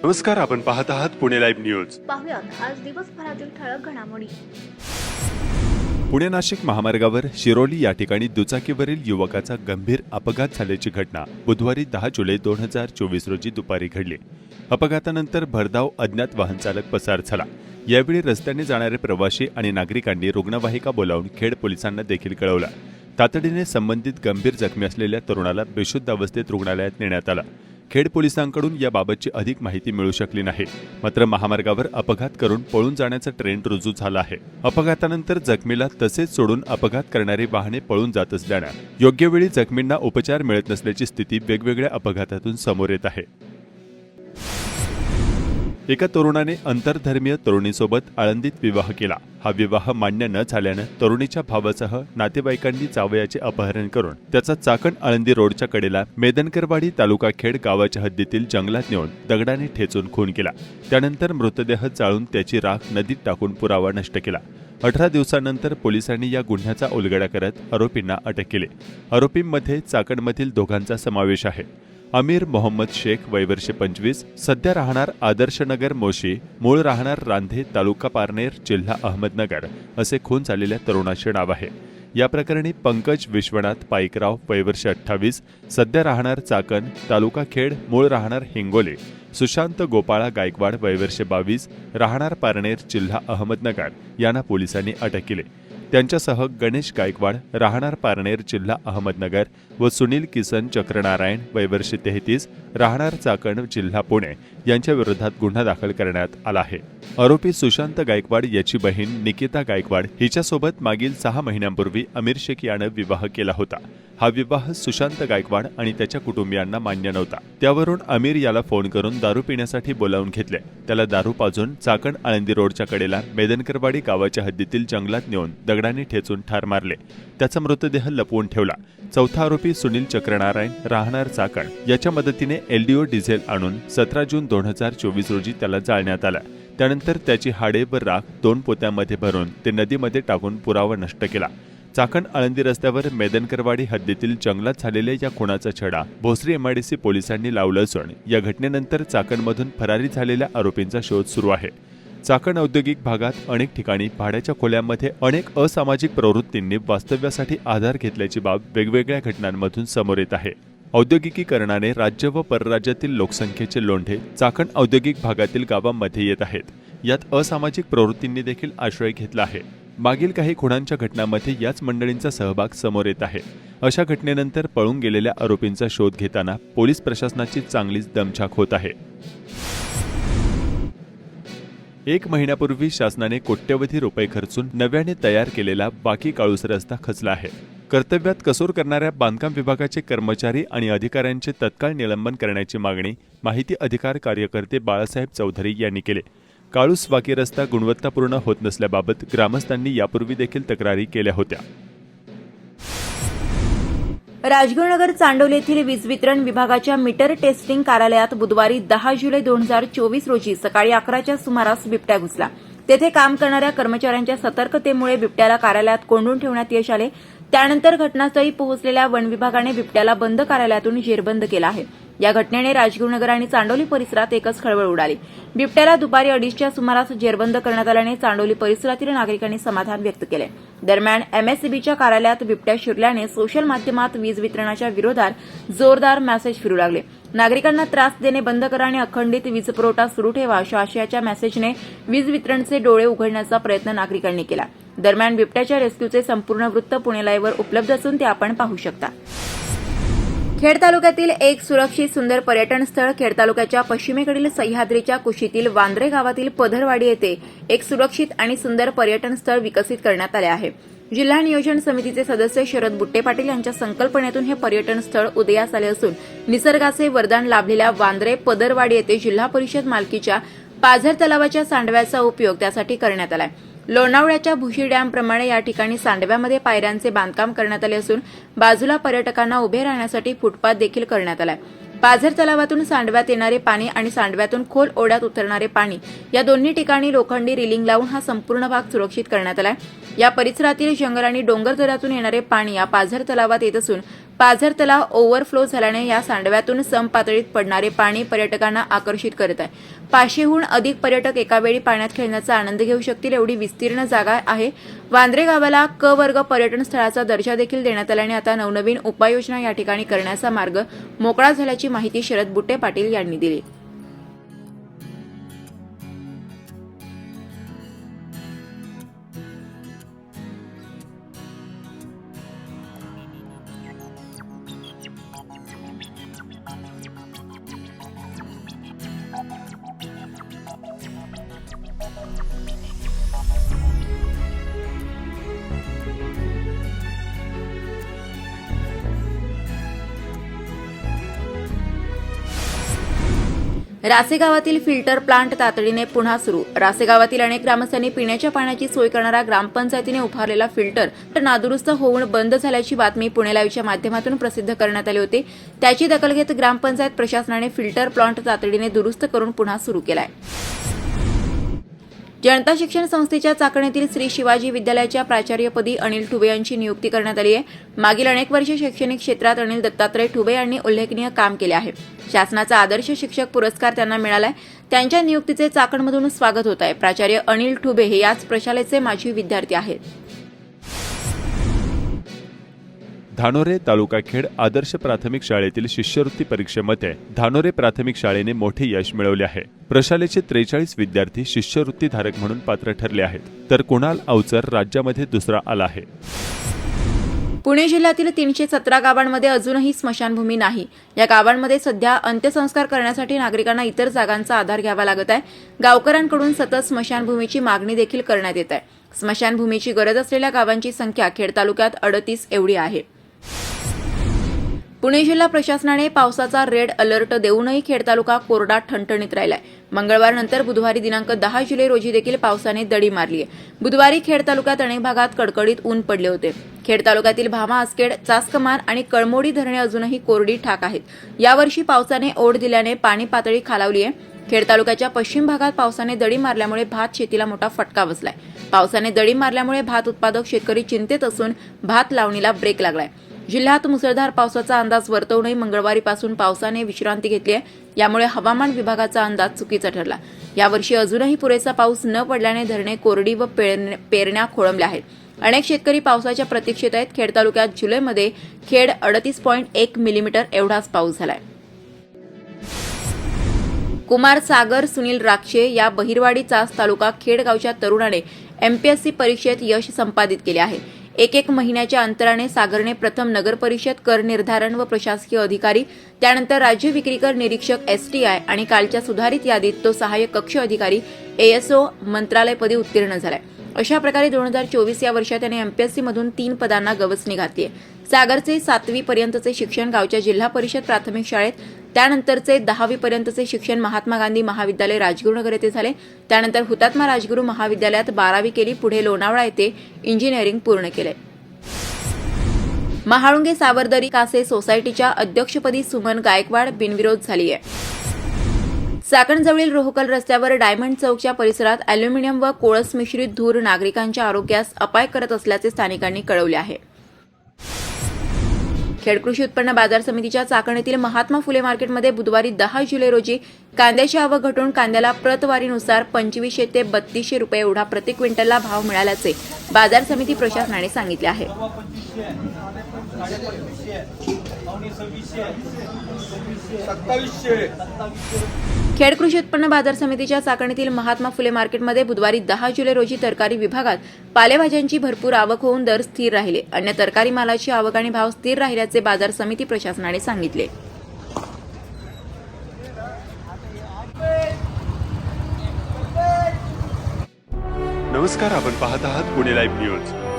नमस्कार, आपण पाहत आहात पुणे लाईव्ह न्यूज. पाहुयात आज दिवसभरातील ठळक घडामोडी. पुणे नाशिक महामार्गावर शिरोली या ठिकाणी दुचाकीवरील युवकाचा गंभीर अपघात झाल्याची घटना बुधवारी 10 जुलै 2024 रोजी दुपारी घडली. अपघातानंतर भरधाव अज्ञात वाहन चालक पसार झाला. यावेळी रस्त्याने जाणारे प्रवासी आणि नागरिकांनी रुग्णवाहिका बोलावून खेड पोलिसांना देखील कळवलं. तातडीने संबंधित गंभीर जखमी असलेल्या तरुणाला बेशुद्ध अवस्थेत रुग्णालयात नेण्यात आलं. खेड पोलिसांकडून याबाबतची अधिक माहिती मिळू शकली नाही. मात्र महामार्गावर अपघात करून पळून जाण्याचा ट्रेंड रुजू झाला आहे. अपघातानंतर जखमीला तसेच सोडून अपघात करणारी वाहने पळून जात असल्याने योग्य वेळी जखमींना उपचार मिळत नसल्याची स्थिती वेगवेगळ्या अपघातातून समोर येत आहे. एका तरुणाने आंतरधर्मीय तरुणीसोबत आळंदीत विवाह केला. हा विवाह मान्य न झाल्यानं तरुणीच्या भावासह नातेवाईकांनी जावयाचे अपहरण करून त्याचा चाकण आळंदी रोडच्या कडेला मेदनकरवाडी तालुका खेड गावाच्या हद्दीतील जंगलात नेऊन दगडाने ठेचून खून केला. त्यानंतर मृतदेह जाळून त्याची राख नदीत टाकून पुरावा नष्ट केला. 18 दिवसांनंतर पोलिसांनी या गुन्ह्याचा उलगडा करत आरोपींना अटक केली. आरोपींमध्ये चाकणमधील दोघांचा समावेश आहे. अमीर मोहम्मद शेख वय वर्ष 25, सध्या राहणार आदर्शनगर मोशी, मूळ राहणार रांधे तालुका पारनेर जिल्हा अहमदनगर असे खून झालेल्या तरुणाचे नाव आहे. या प्रकरणी पंकज विश्वनाथ पाईकराव वय वर्ष 28, सध्या राहणार चाकण तालुका खेड, मूळ राहणार हिंगोली, सुशांत गोपाळा गायकवाड वय वर्ष 22, राहणार पारनेर जिल्हा अहमदनगर यांना पोलिसांनी अटक केली. त्यांच्यासह गणेश गायकवाड राहणार पारनेर जिल्हा अहमदनगर व सुनील किसन चक्रनारायण वय वर्ष 33, राहणार चाकण जिल्हा पुणे यांच्या विरोधात गुन्हा दाखल करण्यात आला आहे. आरोपी सुशांत गायकवाड याची बहीण निकिता गायकवाड हिच्यासोबत मागील 6 महिन्यांपूर्वी अमीर शेख यानं विवाह केला होता. हा विवाह सुशांत गायकवाड आणि त्याच्या कुटुंबियांना मान्य नव्हता. त्यावरून अमीर याला फोन करून दारू पिण्यासाठी बोलावून घेतले. त्याला दारू पाजून चाकण आळंदी रोडच्या कडेला मेदनकरवाडी गावाच्या हद्दीतील जंगलात नेऊन दगडाने ठेचून ठार मारले. त्याचा मृतदेह लपवून ठेवला. चौथा आरोपी सुनील चक्रनारायण राहणार चाकण याच्या मदतीने एलडीओ डिझेल आणून 17 जून 2024 रोजी त्याला जाळण्यात आला. त्यानंतर त्याची हाडे व राख 2 पोत्यांमध्ये भरून ते नदीमध्ये टाकून पुरावा नष्ट केला. चाकण आळंदी रस्त्यावर मेदनकरवाडी हद्दीतील जंगलात झालेल्या या खुनाचा छडा भोसरी एमआयडीसी पोलिसांनी लावला असून या घटनेनंतर चाकणमधून फरारी झालेल्या आरोपींचा शोध सुरू आहे. चाकण औद्योगिक भागात अनेक ठिकाणी भाड्याच्या खोल्यांमध्ये अनेक असामाजिक प्रवृत्तींनी वास्तव्यासाठी आधार घेतल्याची बाब वेगवेगळ्या घटनांमधून समोर येत आहे. औद्योगिकीकरणाने राज्य व परराज्यातील लोकसंख्येचे लोंढे चाकण औद्योगिक भागातील गावांमध्ये येत आहेत. यात असामाजिक प्रवृत्तींनी देखील आश्रय घेतला आहे. मागील काही खुनांच्या घटनांमध्ये याच मंडळींचा सहभाग समोर येत आहे. अशा घटनेनंतर पळून गेलेल्या आरोपींचा शोध घेताना पोलीस प्रशासनाची चांगलीच दमछाक होत आहे. 1 महिन्यापूर्वी शासनाने कोट्यवधी रुपये खर्चून नव्याने तयार केलेला बाकी काळूस रस्ता खचला आहे. कर्तव्यात कसूर करणाऱ्या बांधकाम विभागाचे कर्मचारी आणि अधिकाऱ्यांचे तत्काळ निलंबन करण्याची मागणी माहिती अधिकार कार्यकर्ते बाळासाहेब चौधरी यांनी केली. काळूस बाकी रस्ता गुणवत्तापूर्ण होत नसल्याबाबत ग्रामस्थांनी यापूर्वी देखील तक्रारी केल्या होत्या. राजगुरुनगर चांडोली येथील वीज वितरण विभागाच्या मीटर टेस्टिंग कार्यालयात बुधवारी 10 जुलै 2024 रोजी सकाळी 11च्या सुमारास बिबट्या घुसला. तेथे काम करणाऱ्या कर्मचाऱ्यांच्या सतर्कतेमुळे बिबट्याला कार्यालयात कोंडून ठेवण्यात यश आले. त्यानंतर घटनास्थळी पोहोचलेल्या वन विभागाने बिबट्याला बंद कार्यालयातून जेरबंद केला आहे. या घटनेने राजगुरुनगर आणि चांडोली परिसरात एकच खळबळ उडाली. बिबट्याला दुपारी 2:30च्या सुमारास जेरबंद करण्यात आल्याने चांडोली परिसरातील नागरिकांनी समाधान व्यक्त केले. दरम्यान एमएससीबीच्या कार्यालयात बिबट्या शिरल्याने सोशल माध्यमात वीज वितरणाच्या विरोधात जोरदार मेसेज फिरू लागले. नागरिकांना त्रास देणे बंद करा आणि अखंडित वीज पुरवठा सुरू ठेवा अशा आशयाच्या मेसेजने वीज वितरणचे डोळे उघडण्याचा प्रयत्न नागरिकांनी केला. दरम्यान बिबट्याच्या रेस्क्यूचे संपूर्ण वृत्त पुणे लाईव्हवर उपलब्ध असून ते आपण पाहू शकता. खेड तालुक्यातील एक सुरक्षित सुंदर पर्यटन स्थळ खेड तालुक्याच्या पश्चिमेकडील सह्याद्रीच्या कुशीतील वांद्रे गावातील पधरवाडी येथे एक सुरक्षित आणि सुंदर पर्यटन स्थळ विकसित करण्यात आले आहे. जिल्हा नियोजन समितीचे सदस्य शरद बुट्टे पाटील यांच्या संकल्पनेतून हे पर्यटन स्थळ उदयास आले असून निसर्गाचे वरदान लाभलेल्या वांद्रे पदरवाडी येथे जिल्हा परिषद मालकीच्या पाझर तलावाच्या सांडव्याचा उपयोग त्यासाठी करण्यात आला आहे. लोणावळ्याच्या भुशी डॅमप्रमाणे या ठिकाणी सांडव्यामध्ये पायऱ्यांचे बांधकाम करण्यात आले असून बाजूला पर्यटकांना उभे राहण्यासाठी फुटपाथ देखील करण्यात आला आहे. पाझर तलावातून सांडव्यात येणारे पाणी आणि सांडव्यातून खोल ओढ्यात उतरणारे पाणी या दोन्ही ठिकाणी लोखंडी रिलिंग लावून हा संपूर्ण भाग सुरक्षित करण्यात आला आहे. या परिसरातील जंगल आणि डोंगरदऱ्यातून येणारे पाणी या पाझर तलावात येत असून पाझर तलाव ओव्हरफ्लो झाल्याने या सांडव्यातून समपातळीत पडणारे पाणी पर्यटकांना आकर्षित करत आहे. 500हून अधिक पर्यटक एकावेळी पाण्यात खेळण्याचा आनंद घेऊ शकतील एवढी विस्तीर्ण जागा आहे. वांद्रे गावाला क वर्ग पर्यटन स्थळाचा दर्जा देखील देण्यात आल्याने आता नवनवीन उपाययोजना या ठिकाणी करण्याचा मार्ग मोकळा झाल्याची माहिती शरद बुट्टे पाटील यांनी दिली. रासे गावातील फिल्टर प्लांट तातडीने पुन्हा सुरू. रासे गावातील अनेक ग्रामस्थांनी पिण्याच्या पाण्याची सोय करणारा ग्रामपंचायतीने उभारलेला फिल्टर नादुरुस्त होऊन बंद झाल्याची बातमी पुणे लाईव्हच्या माध्यमातून प्रसिद्ध करण्यात आली होती. त्याची दखल घेत ग्रामपंचायत प्रशासनाने फिल्टर प्लांट तातडीने दुरुस्त करून पुन्हा सुरू केलाय. जनता शिक्षण संस्थेच्या चाकणेतील श्री शिवाजी विद्यालयाच्या प्राचार्यपदी अनिल ठुबे यांची नियुक्ती करण्यात आली आहे. मागील अनेक वर्षे शैक्षणिक क्षेत्रात अनिल दत्तात्रय ठुबे यांनी उल्लेखनीय काम केले आहे. शासनाचा आदर्श शिक्षक पुरस्कार त्यांना मिळालाय. त्यांच्या नियुक्तीचे चाकणमधून स्वागत होत आहे. प्राचार्य अनिल ठुबे हे याच प्रशालेचे माजी विद्यार्थी आहेत. धानोरे तालुका खेड आदर्श प्राथमिक शाळेतील शिष्यवृत्ती परीक्षेमध्ये धानोरे प्राथमिक शाळेने मोठे यश मिळवले आहे. प्रशालेचे 43 विद्यार्थी शिष्यवृत्तीधारक म्हणून पात्र ठरले आहेत, तर कुणाल अवचर राज्यामध्ये दुसरा आला आहे. पुणे जिल्ह्यातील 317 गावांमध्ये अजूनही स्मशानभूमी नाही. या गावांमध्ये सध्या अंत्यसंस्कार करण्यासाठी नागरिकांना इतर जागांचा आधार घ्यावा लागत आहे. गावकऱ्यांकडून सतत स्मशानभूमीची मागणी देखील करण्यात येत आहे. स्मशानभूमीची गरज असलेल्या गावांची संख्या खेड तालुक्यात 38 एवढी आहे. पुणे जिल्हा प्रशासनाने पावसाचा रेड अलर्ट देऊनही खेड तालुका कोरडा ठणठणीत राहिलाय. मंगळवारनंतर बुधवारी दिनांक 10 जुलै रोजी देखील पावसाने दडी मारली आहे. बुधवारी खेड तालुक्यात अनेक भागात कडकडीत ऊन पडले होते. खेड तालुक्यातील भामा, आसखेड, चासकमान आणि कळमोडी धरणे अजूनही कोरडी ठाक आहेत. यावर्षी पावसाने ओढ दिल्याने पाणी पातळी खालावली आहे. खेड तालुक्याच्या पश्चिम भागात पावसाने दडी मारल्यामुळे भात शेतीला मोठा फटका बसलाय. पावसाने दडी मारल्यामुळे भात उत्पादक शेतकरी चिंतेत असून भात लावणीला ब्रेक लागलाय. जिल्ह्यात मुसळधार पावसाचा अंदाज वर्तवूनही मंगळवारीपासून पावसाने विश्रांती घेतली आहे. यामुळे हवामान विभागाचा अंदाज चुकीचा ठरला. यावर्षी अजूनही पुरेसा पाऊस न पडल्याने धरणे कोरडी व पेरण्या खोळंबल्या आहेत. अनेक शेतकरी पावसाच्या प्रतीक्षेत आहेत. खेड तालुक्यात जुलैमध्ये खेड 38.1 मिलीमीटर एवढाच पाऊस झालाय. कुमार सागर सुनील राक्षे या बहिरवाडी चास तालुका खेड गावच्या तरुणाने एमपीएससी परीक्षेत यश संपादित केले आहे. एक महिन्याच्या अंतराने सागरने प्रथम नगर परिषद कर निर्धारण व प्रशासकीय अधिकारी, त्यानंतर राज्य विक्री कर निरीक्षक एसटीआय आणि कालच्या सुधारित यादीत तो सहाय्यक कक्ष अधिकारी एएसओ मंत्रालयपदी उत्तीर्ण झालाय. अशा प्रकारे 2024 या वर्षात त्याने एमपीएससी मधून 3 पदांना गवसणी घातली आहे. सागरचे 7वी पर्यंतचे शिक्षण गावच्या जिल्हा परिषद प्राथमिक शाळेत, त्यानंतरचे 10वी पर्यंतचे शिक्षण महात्मा गांधी महाविद्यालय राजगुरुनगर येथे झाले. त्यानंतर हुतात्मा राजगुरू महाविद्यालयात 12वी केली. पुढे लोणावळा येथे इंजिनिअरिंग पूर्ण केले. महाळुंगे सावरदरी कासे सोसायटीच्या अध्यक्षपदी सुमन गायकवाड बिनविरोध झाली आहे. चाकणजवळील रोहकल रस्त्यावर डायमंड चौकच्या परिसरात अॅल्युमिनियम व कोळस मिश्रित धूर नागरिकांच्या आरोग्यास अपाय करत असल्याचे स्थानिकांनी कळवले आहे. खेड कृषी उत्पन्न बाजार समितीच्या चाकण येथील महात्मा फुले मार्केटमध्ये बुधवारी 10 जुलै रोजी कांद्याची आवक घटून कांद्याला प्रतवारीनुसार 2500 ते 3200 रुपये एवढा प्रति क्विंटलला भाव मिळाल्याचे बाजार समिती प्रशासनाने सांगितले आहे. खेड कृषी उत्पन्न बाजार समितीच्या चाकणीतील महात्मा फुले मार्केटमध्ये बुधवारी 10 जुलै रोजी तरकारी विभागात पालेभाज्यांची भरपूर आवक होऊन दर स्थिर राहिले. अन्य तरकारी मालाची आवक आणि भाव स्थिर राहिल्याचे बाजार समिती प्रशासनाने सांगितले. नमस्कार, आपण पाहत आहात पुणे लाईव्ह न्यूज.